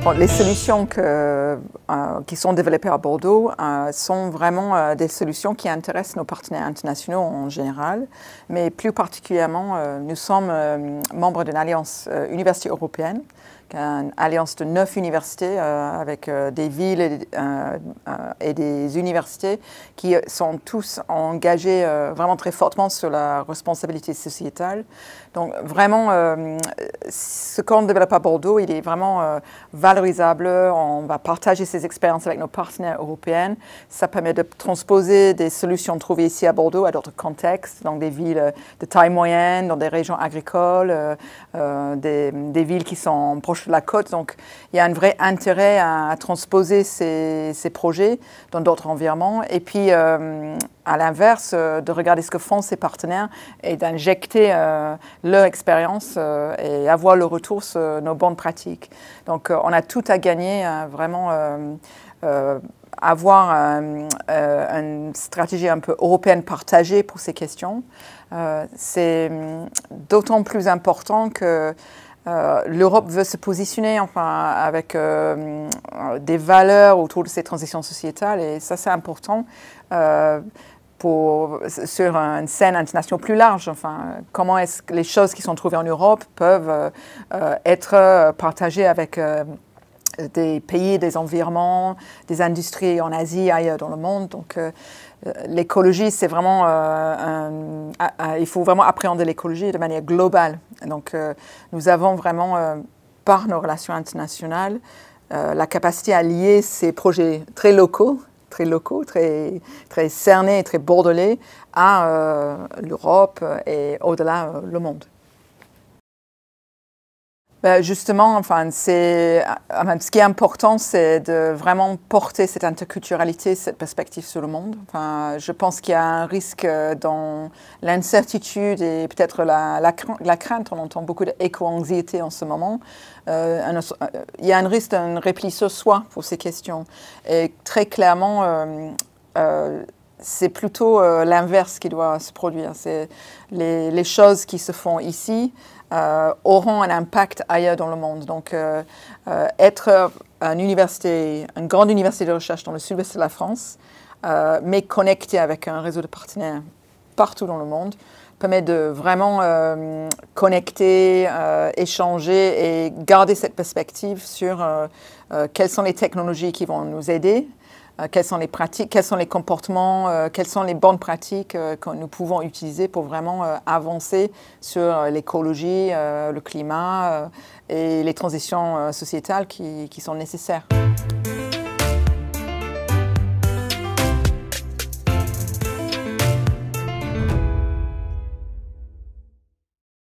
Bon, les solutions qui sont développées à Bordeaux sont vraiment des solutions qui intéressent nos partenaires internationaux en général, mais plus particulièrement, nous sommes membres d'une alliance université européenne, une alliance de 9 universités avec des villes et des universités qui sont tous engagés vraiment très fortement sur la responsabilité sociétale. Donc vraiment, ce qu'on développe à Bordeaux, il est vraiment valorisable. On va partager ces expériences avec nos partenaires européens. Ça permet de transposer des solutions trouvées ici à Bordeaux à d'autres contextes, dans des villes de taille moyenne, dans des régions agricoles, des villes qui sont proches de la côte. Donc, il y a un vrai intérêt à transposer ces projets dans d'autres environnements. Et puis, à l'inverse, de regarder ce que font ces partenaires et d'injecter leur expérience et avoir le retour sur nos bonnes pratiques. Donc, on a tout à gagner à vraiment avoir une stratégie un peu européenne partagée pour ces questions. C'est d'autant plus important que l'Europe veut se positionner avec des valeurs autour de ces transitions sociétales et ça c'est important sur une scène internationale plus large. Comment est-ce que les choses qui sont trouvées en Europe peuvent être partagées avec des pays, des environnements, des industries en Asie, ailleurs dans le monde. Donc, l'écologie, c'est vraiment, il faut vraiment appréhender l'écologie de manière globale. Donc, nous avons vraiment, par nos relations internationales, la capacité à lier ces projets très locaux, très cernés et très bordelais à l'Europe et au-delà le monde. Justement, ce qui est important, c'est de vraiment porter cette interculturalité, cette perspective sur le monde. Je pense qu'il y a un risque dans l'incertitude et peut-être la crainte. On entend beaucoup d'éco-anxiété en ce moment. Il y a un risque d'un repli sur soi pour ces questions. Et très clairement, c'est plutôt l'inverse qui doit se produire. C'est les choses qui se font ici auront un impact ailleurs dans le monde. Donc, être une grande université de recherche dans le sud-ouest de la France, mais connectée avec un réseau de partenaires partout dans le monde, permet de vraiment connecter, échanger et garder cette perspective sur quelles sont les technologies qui vont nous aider, quelles sont les pratiques, quels sont les comportements, quelles sont les bonnes pratiques que nous pouvons utiliser pour vraiment avancer sur l'écologie, le climat et les transitions sociétales qui sont nécessaires.